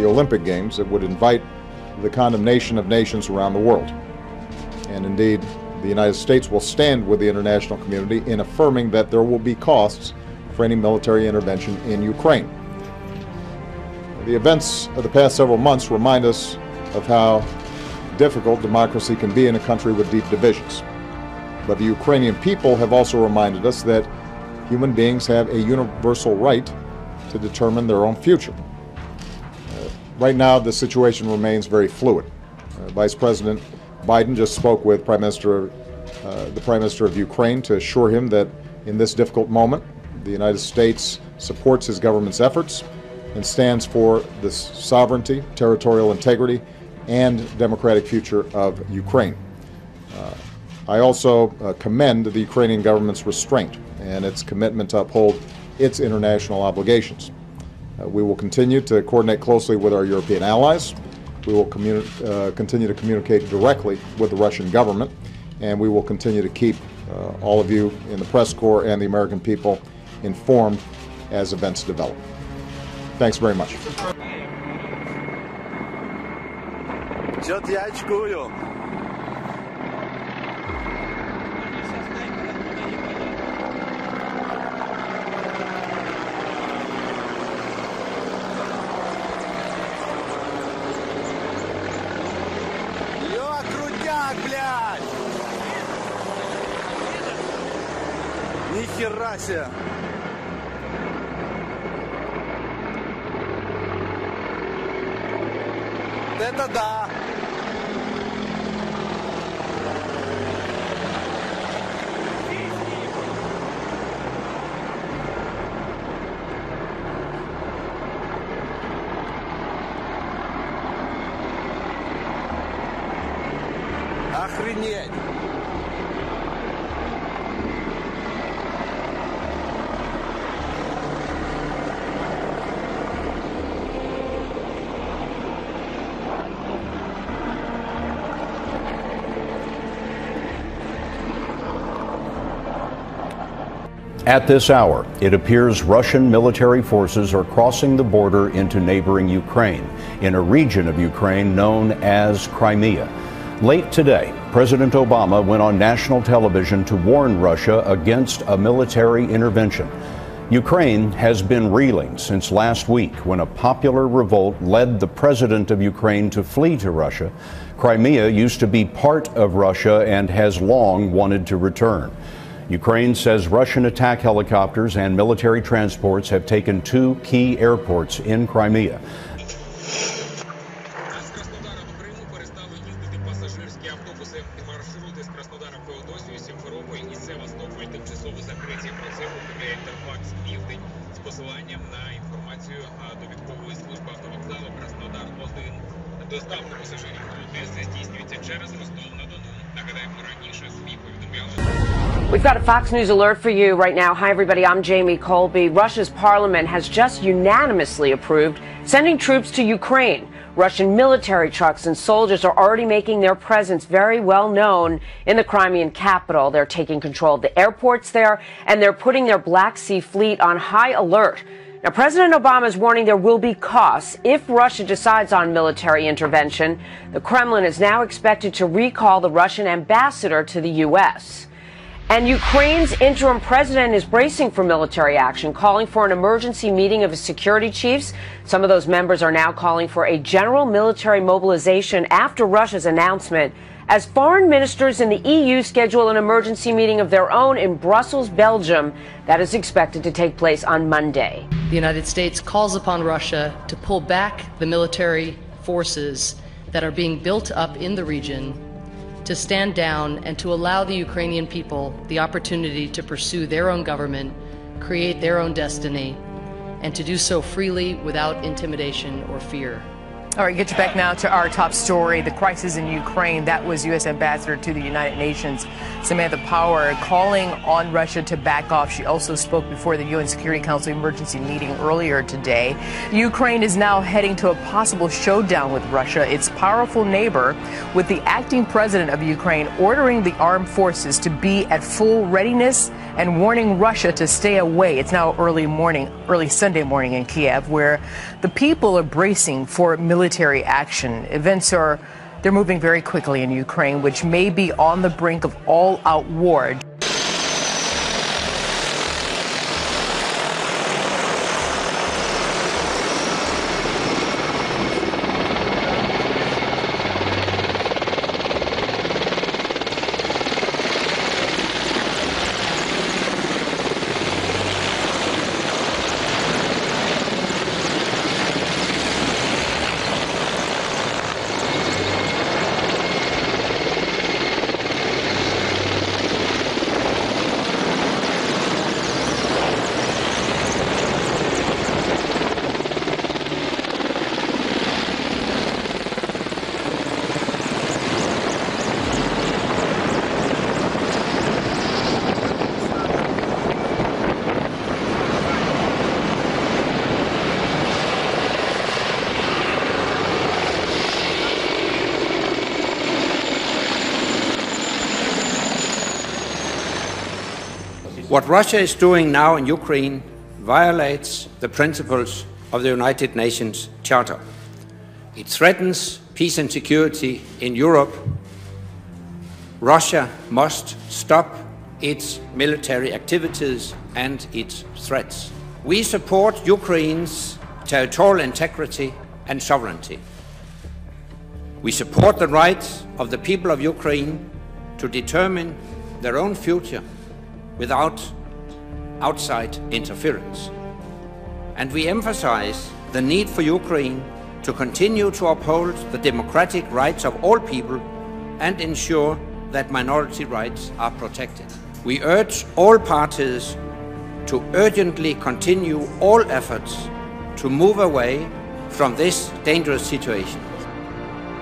the Olympic Games that would invite the condemnation of nations around the world. And indeed, the United States will stand with the international community in affirming that there will be costs for any military intervention in Ukraine. The events of the past several months remind us of how difficult democracy can be in a country with deep divisions. But the Ukrainian people have also reminded us that human beings have a universal right to determine their own future. Right now, the situation remains very fluid. Vice President Biden just spoke with the Prime Minister of Ukraine to assure him that in this difficult moment, the United States supports his government's efforts and stands for the sovereignty, territorial integrity, and democratic future of Ukraine. I also commend the Ukrainian government's restraint and its commitment to uphold its international obligations. We will continue to coordinate closely with our European allies. We will continue to communicate directly with the Russian government, and we will continue to keep all of you in the press corps and the American people informed as events develop. Thanks very much. Чот я очкую. Ё, крутяк, блядь! Ни хера себе! Это да! Охренеть! At this hour, it appears Russian military forces are crossing the border into neighboring Ukraine, in a region of Ukraine known as Crimea. Late today, President Obama went on national television to warn Russia against a military intervention. Ukraine has been reeling since last week when a popular revolt led the president of Ukraine to flee to Russia. Crimea used to be part of Russia and has long wanted to return. Ukraine says Russian attack helicopters and military transports have taken two key airports in Crimea. We've got a Fox News alert for you right now. Hi, everybody. I'm Jamie Colby. Russia's parliament has just unanimously approved sending troops to Ukraine. Russian military trucks and soldiers are already making their presence very well known in the Crimean capital. They're taking control of the airports there, and they're putting their Black Sea fleet on high alert. Now, President Obama is warning there will be costs if Russia decides on military intervention. The Kremlin is now expected to recall the Russian ambassador to the U.S. And Ukraine's interim president is bracing for military action, calling for an emergency meeting of his security chiefs. Some of those members are now calling for a general military mobilization after Russia's announcement, as foreign ministers in the EU schedule an emergency meeting of their own in Brussels, Belgium, that is expected to take place on Monday. The United States calls upon Russia to pull back the military forces that are being built up in the region, to stand down and to allow the Ukrainian people the opportunity to pursue their own government, create their own destiny, and to do so freely without intimidation or fear. All right, get you back now to our top story, the crisis in Ukraine. That was U.S. Ambassador to the United Nations, Samantha Power, calling on Russia to back off. She also spoke before the UN Security Council emergency meeting earlier today. Ukraine is now heading to a possible showdown with Russia, its powerful neighbor, with the acting president of Ukraine ordering the armed forces to be at full readiness and warning Russia to stay away. It's now early Sunday morning in Kiev, where the people are bracing for military action. They're moving very quickly in Ukraine, which may be on the brink of all-out war. What Russia is doing now in Ukraine violates the principles of the United Nations Charter. It threatens peace and security in Europe. Russia must stop its military activities and its threats. We support Ukraine's territorial integrity and sovereignty. We support the rights of the people of Ukraine to determine their own future without outside interference. And we emphasize the need for Ukraine to continue to uphold the democratic rights of all people and ensure that minority rights are protected. We urge all parties to urgently continue all efforts to move away from this dangerous situation.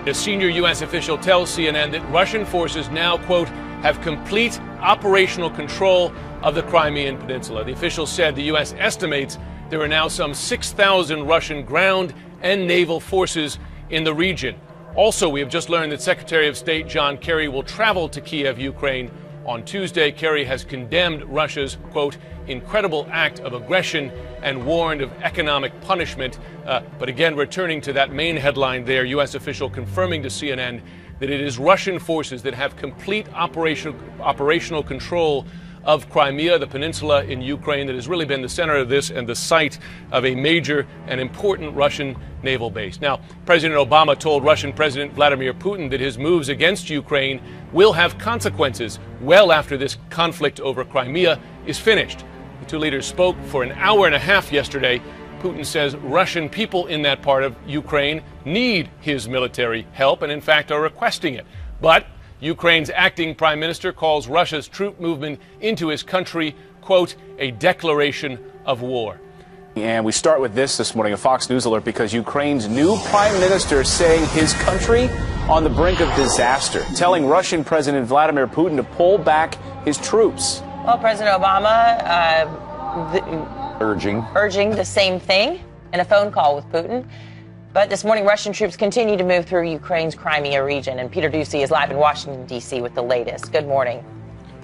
A senior U.S. official tells CNN that Russian forces now, quote, have complete operational control of the Crimean Peninsula. The official said the U.S. estimates there are now some 6,000 Russian ground and naval forces in the region. Also, we have just learned that Secretary of State John Kerry will travel to Kiev, Ukraine on Tuesday. Kerry has condemned Russia's, quote, incredible act of aggression and warned of economic punishment. But again, returning to that main headline there, U.S. official confirming to CNN that it is Russian forces that have complete operational control of Crimea, the peninsula in Ukraine that has really been the center of this and the site of a major and important Russian naval base. Now, President Obama told Russian President Vladimir Putin that his moves against Ukraine will have consequences well after this conflict over Crimea is finished. The two leaders spoke for an hour and a half yesterday. Putin says Russian people in that part of Ukraine need his military help and, in fact, are requesting it. But Ukraine's acting prime minister calls Russia's troop movement into his country, quote, a declaration of war. And we start with this morning, a Fox News alert, because Ukraine's new prime minister saying his country on the brink of disaster, telling Russian President Vladimir Putin to pull back his troops. Well, President Obama urging the same thing in a phone call with Putin. But this morning, Russian troops continue to move through Ukraine's Crimea region. And Peter Ducey is live in Washington, D.C. with the latest. Good morning.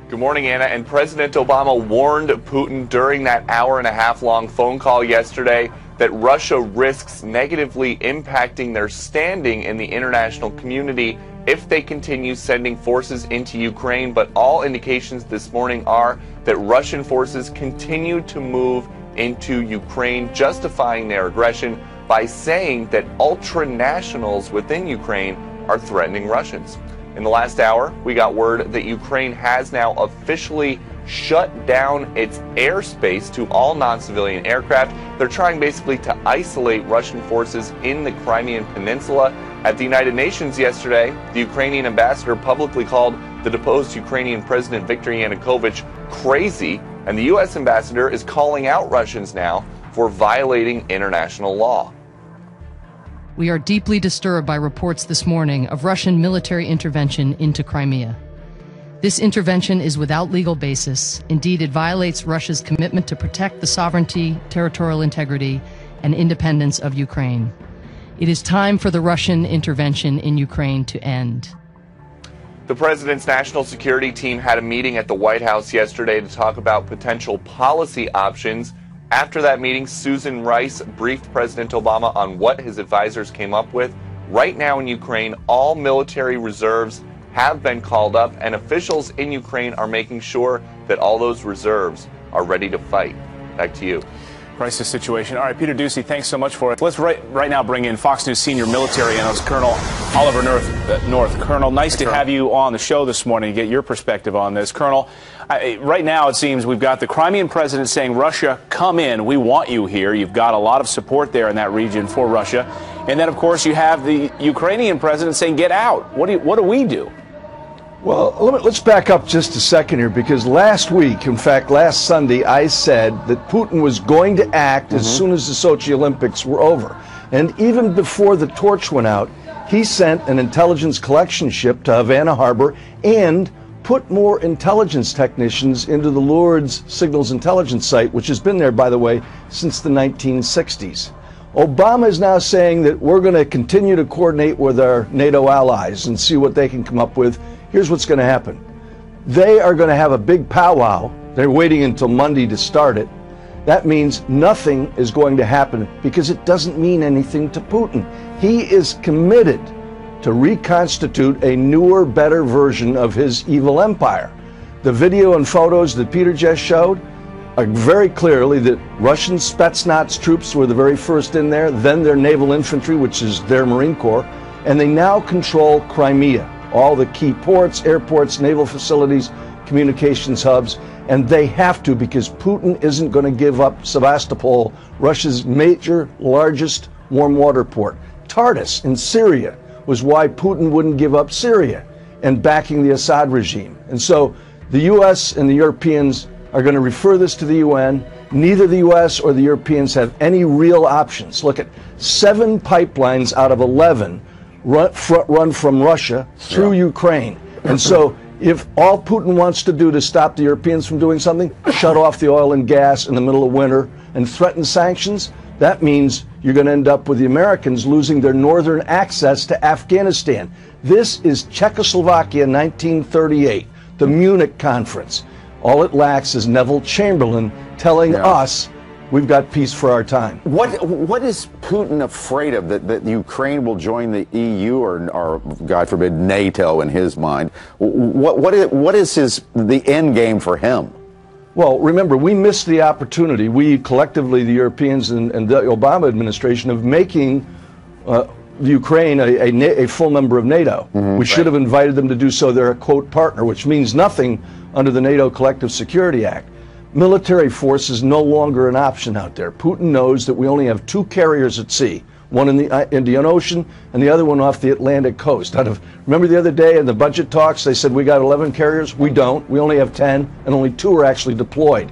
Good morning, Anna. And President Obama warned Putin during that hour-and-a-half-long phone call yesterday that Russia risks negatively impacting their standing in the international community if they continue sending forces into Ukraine. But all indications this morning are that Russian forces continue to move into Ukraine, justifying their aggression by saying that ultra-nationals within Ukraine are threatening Russians. In the last hour, we got word that Ukraine has now officially shut down its airspace to all non-civilian aircraft. They're trying basically to isolate Russian forces in the Crimean Peninsula. At the United Nations yesterday, the Ukrainian ambassador publicly called the deposed Ukrainian President Viktor Yanukovych crazy, and the U.S. ambassador is calling out Russians now for violating international law. we are deeply disturbed by reports this morning of Russian military intervention into Crimea. This intervention is without legal basis. Indeed, it violates Russia's commitment to protect the sovereignty, territorial integrity, and independence of Ukraine. It is time for the Russian intervention in Ukraine to end. The president's national security team had a meeting at the White House yesterday to talk about potential policy options. After that meeting, Susan Rice briefed President Obama on what his advisors came up with. Right now in Ukraine, all military reserves have been called up, and officials in Ukraine are making sure that all those reserves are ready to fight. Back to you. Crisis situation. All right, Peter Doocy, thanks so much for it. Let's right now bring in Fox News senior military analyst Colonel Oliver North. Colonel, nice to have you on the show this morning to get your perspective on this. Colonel, right now it seems we've got the Crimean president saying, Russia, come in. We want you here. You've got a lot of support there in that region for Russia. And then, of course, you have the Ukrainian president saying, get out. What do we do? Well, let's back up just a second here, because last week, in fact, last Sunday, I said that Putin was going to act as soon as the Sochi Olympics were over. And even before the torch went out, he sent an intelligence collection ship to Havana Harbor and put more intelligence technicians into the Lourdes Signals Intelligence Site, which has been there, by the way, since the 1960s. Obama is now saying that we're going to continue to coordinate with our NATO allies and see what they can come up with. Here's what's going to happen. They are going to have a big powwow. They're waiting until Monday to start it. That means nothing is going to happen because it doesn't mean anything to Putin. He is committed to reconstitute a newer, better version of his evil empire. The video and photos that Peter just showed are very clearly that Russian Spetsnaz troops were the very first in there, then their naval infantry, which is their Marine Corps, and they now control Crimea. All the key ports, airports, naval facilities, communications hubs, and they have to, because Putin isn't going to give up Sevastopol, Russia's major, largest warm water port. Tartus in Syria was why Putin wouldn't give up Syria and backing the Assad regime. And so the U.S. and the Europeans are going to refer this to the UN. Neither the U.S. or the Europeans have any real options. Look at 7 pipelines out of 11 run from Russia through Ukraine. And so if all Putin wants to do to stop the Europeans from doing something, shut off the oil and gas in the middle of winter and threaten sanctions, that means you're going to end up with the Americans losing their northern access to Afghanistan. This is Czechoslovakia 1938, the Munich Conference. All it lacks is Neville Chamberlain telling us we've got peace for our time. What is Putin afraid of? That Ukraine will join the EU or God forbid, NATO in his mind? What is the end game for him? Well, remember, we missed the opportunity, we collectively, the Europeans and the Obama administration, of making Ukraine a full member of NATO. We should have invited them to do so. They're a, quote, partner, which means nothing under the NATO Collective Security Act. Military force is no longer an option out there. Putin knows that we only have 2 carriers at sea, one in the Indian Ocean and the other one off the Atlantic coast. Remember the other day in the budget talks, they said we got 11 carriers? We don't. We only have 10, and only 2 are actually deployed.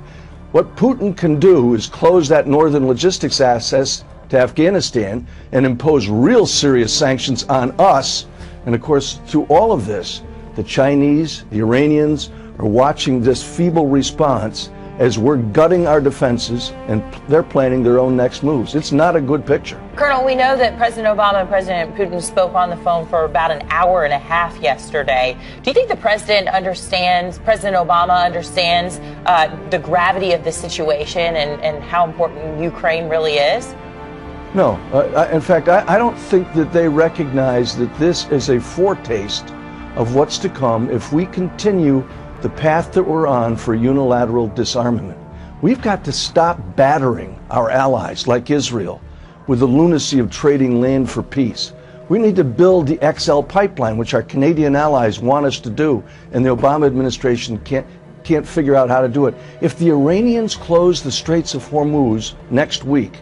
What Putin can do is close that northern logistics access to Afghanistan and impose real serious sanctions on us. And of course, through all of this, the Chinese, the Iranians are watching this feeble response as we're gutting our defenses, and they're planning their own next moves. It's not a good picture. Colonel, we know that President Obama and President Putin spoke on the phone for about an hour and a half yesterday. Do you think the President Obama understands the gravity of the situation and how important Ukraine really is? No. In fact, I don't think that they recognize that this is a foretaste of what's to come if we continue the path that we're on for unilateral disarmament. We've got to stop battering our allies like Israel with the lunacy of trading land for peace. We need to build the XL pipeline, which our Canadian allies want us to do, and the Obama administration can't figure out how to do it. If the Iranians close the Straits of Hormuz next week,